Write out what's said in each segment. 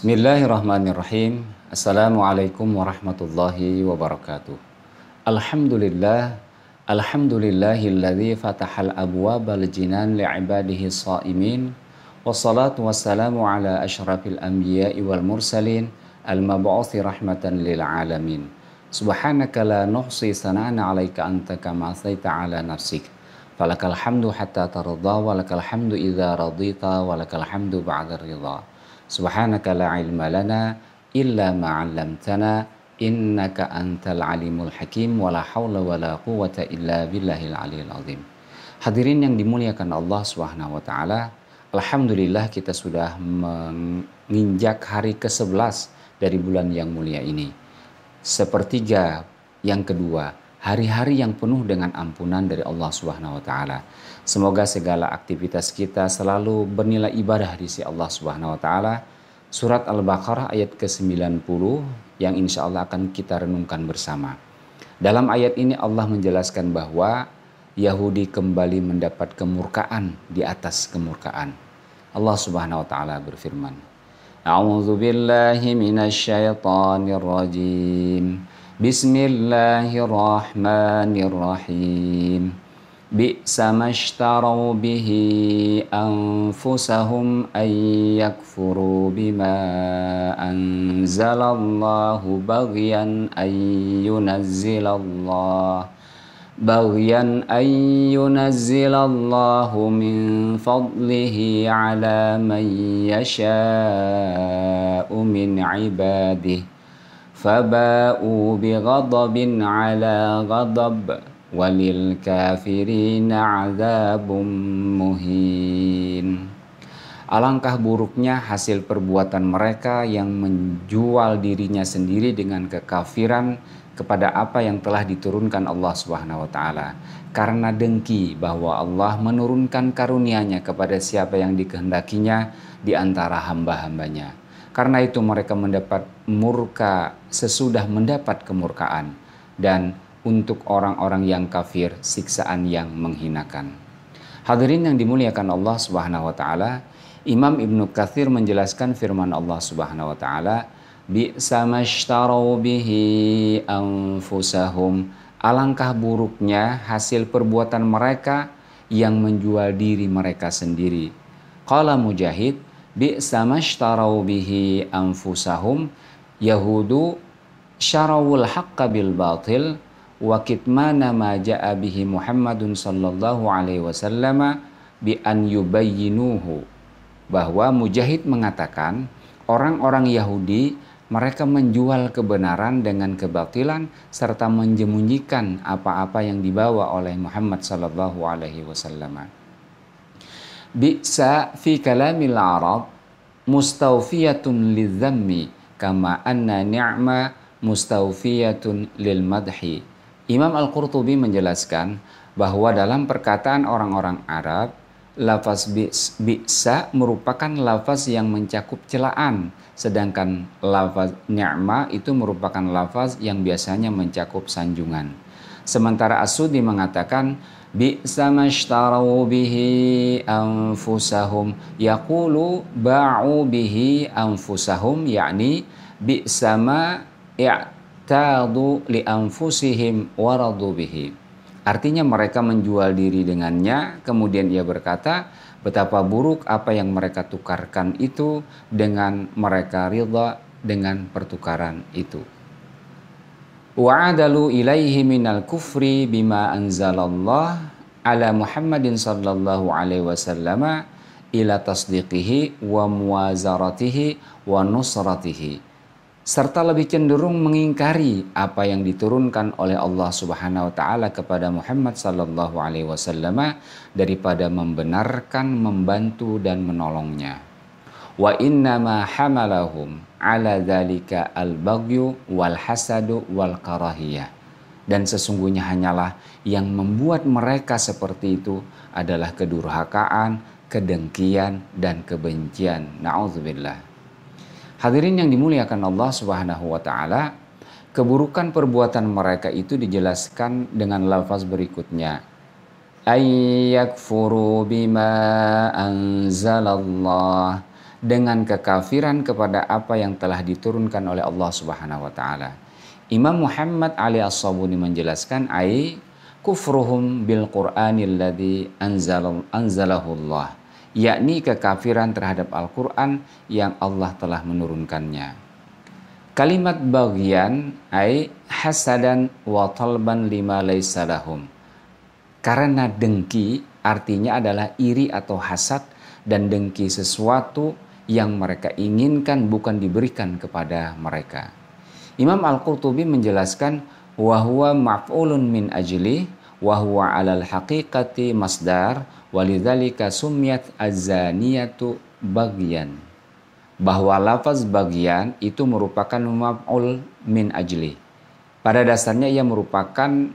Bismillahirrahmanirrahim. Assalamualaikum warahmatullahi wabarakatuh. Alhamdulillah, alhamdulillahilladzi fatahal abwabal jinan li'ibadihi sha'imin. Wassalatu wassalamu ala asyrafil anbiya'i wal mursalin al-mab'uthi rahmatan lil alamin. Subhanaka la nuhsi sana'na 'alaika anta kama athaita 'ala nafsik. Falakal hamdu hatta tarda walakal hamdu idza radita walakal hamdu ba'da ridha. Subhanaka la ilma lana illa ma 'allamtana innaka antal alimul hakim wala haula wala quwwata illa billahil aliyil azim. Hadirin yang dimuliakan Allah Subhanahu wa taala, alhamdulillah kita sudah menginjak hari ke-11 dari bulan yang mulia ini. Sepertiga yang kedua, hari-hari yang penuh dengan ampunan dari Allah Subhanahu wa taala. Semoga segala aktivitas kita selalu bernilai ibadah di sisi Allah Subhanahu wa taala. Surat Al-Baqarah ayat ke-90 yang insya Allah akan kita renungkan bersama. Dalam ayat ini Allah menjelaskan bahwa Yahudi kembali mendapat kemurkaan di atas kemurkaan. Allah Subhanahu wa taala berfirman, A'udzu billahi minasyaitonir rajim. Bismillahirrahmanirrahim. Bi'sa mashtaraw bihi anfusahum ay yakfuru bima anzalallahu baghyan ay yunazzilallahu min fadlihi ala man yasha'u min ibadihi faba'u bighadabin ala ghadab walil kafirina azabum muhin. Alangkah buruknya hasil perbuatan mereka yang menjual dirinya sendiri dengan kekafiran kepada apa yang telah diturunkan Allah Subhanahu wa taala, karena dengki bahwa Allah menurunkan karunia-Nya kepada siapa yang dikehendakinya di antara hamba-hambanya. Karena itu mereka mendapat murka sesudah mendapat kemurkaan, dan untuk orang-orang yang kafir siksaan yang menghinakan. Hadirin yang dimuliakan Allah Subhanahu wa taala, Imam Ibnu Katsir menjelaskan firman Allah Subhanahu wa taala, bi'sa mashtaraw bihi anfusahum. Alangkah buruknya hasil perbuatan mereka yang menjual diri mereka sendiri. Qala Mujahid, bi'sa mashtaraw bihi anfusahum yahudu syarawul haqqa bil batil wa kitmana ma ja'a bihi Muhammadun sallallahu alaihi wasallam bi an yubayyinuhu. Bahwa Mujahid mengatakan orang-orang Yahudi mereka menjual kebenaran dengan kebatilan serta menyembunyikan apa-apa yang dibawa oleh Muhammad sallallahu alaihi wasallam. Bi'sa fi kalamil Arab mustawfiyatun lidzammi kama anna ni'ma mustawfiyatun lil madhi. Imam Al-Qurtubi menjelaskan bahwa dalam perkataan orang-orang Arab, lafaz bi'sa merupakan lafaz yang mencakup celaan, sedangkan lafaz ni'ma itu merupakan lafaz yang biasanya mencakup sanjungan. Sementara As-Suddi mengatakan bi'sa mashtaraw bihi anfusahum yaqulu ba'u bihi anfusahum, yakni bi'sa ma tadu li anfusihim waradu bihi. Artinya mereka menjual diri dengannya, kemudian ia berkata, betapa buruk apa yang mereka tukarkan itu dengan mereka ridha dengan pertukaran itu. Wa'adalu ilaihi minal kufri bima anzalallah ala Muhammadin sallallahu alaihi wasallam ila tasdiqihi wa muwazaratihi wa nusratihi, serta lebih cenderung mengingkari apa yang diturunkan oleh Allah Subhanahu wa taala kepada Muhammad sallallahu alaihi wasallam daripada membenarkan, membantu dan menolongnya. Wa innama hamalahum ala dzalika al-baghyu wal hasadu wal karahiyah. Dan sesungguhnya hanyalah yang membuat mereka seperti itu adalah kedurhakaan, kedengkian dan kebencian. Na'udzubillah. Hadirin yang dimuliakan Allah Subhanahu wa taala, keburukan perbuatan mereka itu dijelaskan dengan lafaz berikutnya. Ayyakfuru bima anzalallah. dengan kekafiran kepada apa yang telah diturunkan oleh Allah Subhanahu wa taala. Imam Muhammad Ali As-Sabuni menjelaskan kufruhum bil Qur'anil ladzi anzalahu Allah, yakni kekafiran terhadap Al-Qur'an yang Allah telah menurunkannya. Kalimat bagian hasadan wa talban lima laysa lahum. Karena dengki artinya adalah iri atau hasad dan dengki sesuatu yang mereka inginkan bukan diberikan kepada mereka. Imam Al-Qurtubi menjelaskan wa huwa maf'ulun min ajli wa huwa 'alal haqiqati masdar walidzalika sumiyat az-zaniyatu bagian. Bahwa lafaz bagian itu merupakan maf'ul min ajli. Pada dasarnya ia merupakan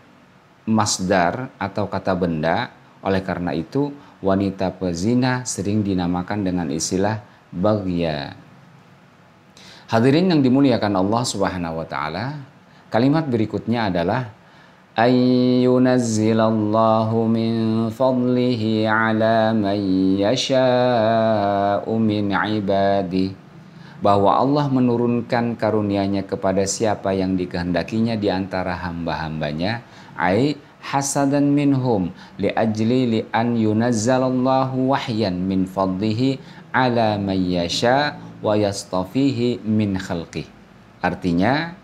masdar atau kata benda, oleh karena itu wanita pezina sering dinamakan dengan istilah bagya. Hadirin yang dimuliakan Allah Subhanahu wa taala, kalimat berikutnya adalah ayyunazzilallahu min fadlihi ala man yasha'u min ibadi, bahwa Allah menurunkan karunia-Nya kepada siapa yang dikehendakinya di antara hamba-hambanya, hasadan minhum li ajli li an yunazzalallahu wahyan min fadlihi ala man yasha wa yastafihi min khalqih. Artinya,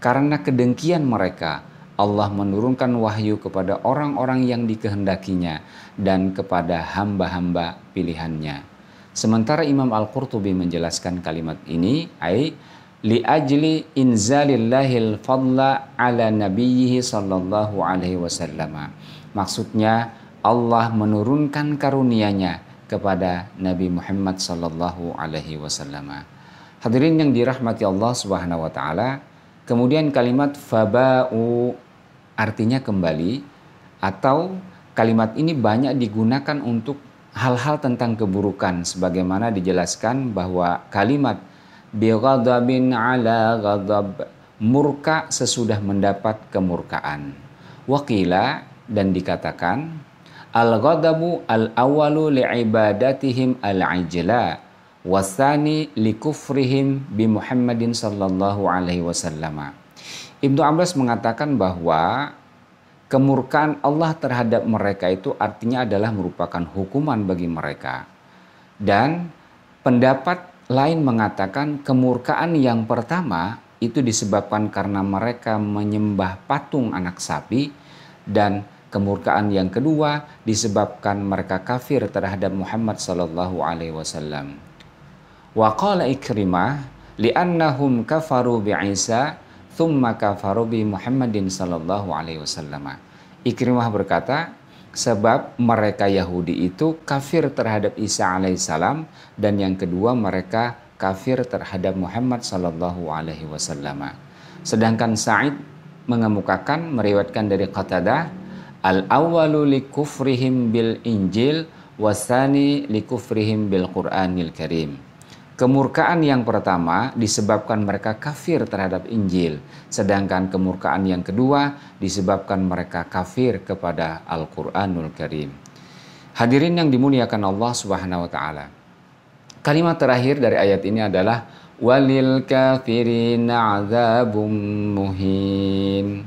karena kedengkian mereka, Allah menurunkan wahyu kepada orang-orang yang dikehendakinya dan kepada hamba-hamba pilihannya. Sementara Imam Al-Qurtubi menjelaskan kalimat ini, li ajli inzalillahil fadla ala nabiyhi sallallahu alaihi wasallam. Maksudnya Allah menurunkan karunia-Nya kepada Nabi Muhammad sallallahu alaihi wasallam. Hadirin yang dirahmati Allah Subhanahu wa taala, kemudian kalimat faba'u artinya kembali, atau kalimat ini banyak digunakan untuk hal-hal tentang keburukan, sebagaimana dijelaskan bahwa kalimat bighadabin ala ghadab, murka sesudah mendapat kemurkaan. Waqila, dan dikatakan al-ghadabu al-awalu li'ibadatihim al-ajla wasani likufrihim bi Muhammadin sallallahu alaihi wasallam. Ibnu Abbas mengatakan bahwa kemurkaan Allah terhadap mereka itu artinya adalah merupakan hukuman bagi mereka. Dan pendapat lain mengatakan kemurkaan yang pertama itu disebabkan karena mereka menyembah patung anak sapi, dan kemurkaan yang kedua disebabkan mereka kafir terhadap Muhammad sallallahu alaihi wasallam. Wa qala Ikrimah li'annahum kafaru bi Isa thumma kafaru bi Muhammadin sallallahu alaihi wasallam. Ikrimah berkata, sebab mereka Yahudi itu kafir terhadap Isa alaihissalam, dan yang kedua mereka kafir terhadap Muhammad sallallahu alaihi wasallam. Sedangkan Sa'id mengemukakan, meriwayatkan dari Qatadah, al-awwalu likufrihim bil Injil wasani likufrihim bil Qur'anil Karim. Kemurkaan yang pertama disebabkan mereka kafir terhadap Injil, sedangkan kemurkaan yang kedua disebabkan mereka kafir kepada Al-Qur'anul Karim. Hadirin yang dimuliakan Allah Subhanahu wa taala. Kalimat terakhir dari ayat ini adalah walil kafirina adzabum muhin.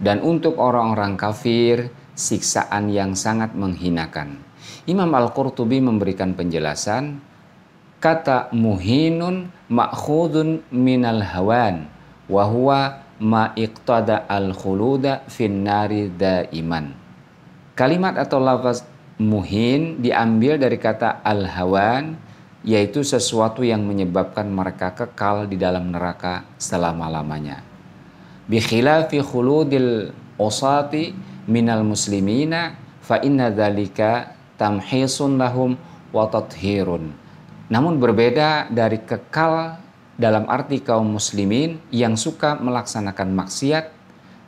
Dan untuk orang-orang kafir siksaan yang sangat menghinakan. Imam Al-Qurtubi memberikan penjelasan, kata muhinun ma'khudun minal hawan wa huwa ma iqtada al-khuluda fin nari daiman. Kalimat atau lafaz muhin diambil dari kata al-hawan, yaitu sesuatu yang menyebabkan mereka kekal di dalam neraka selama-lamanya. Bi khilafi khuludil usati minal muslimina fa inna dzalika tamhisun lahum wa tathhirun. Namun berbeda dari kekal dalam arti kaum muslimin yang suka melaksanakan maksiat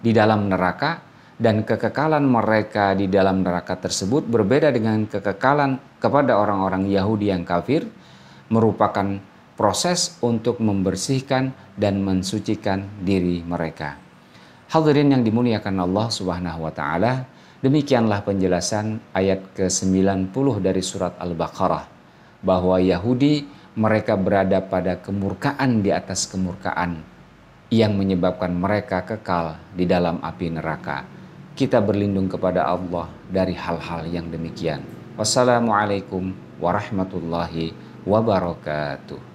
di dalam neraka, dan kekekalan mereka di dalam neraka tersebut berbeda dengan kekekalan kepada orang-orang Yahudi yang kafir, merupakan proses untuk membersihkan dan mensucikan diri mereka. Hadirin yang dimuliakan Allah Subhanahu wa taala, demikianlah penjelasan ayat ke-90 dari surat Al-Baqarah, bahwa Yahudi mereka berada pada kemurkaan di atas kemurkaan yang menyebabkan mereka kekal di dalam api neraka. Kita berlindung kepada Allah dari hal-hal yang demikian. Wassalamualaikum warahmatullahi wabarakatuh.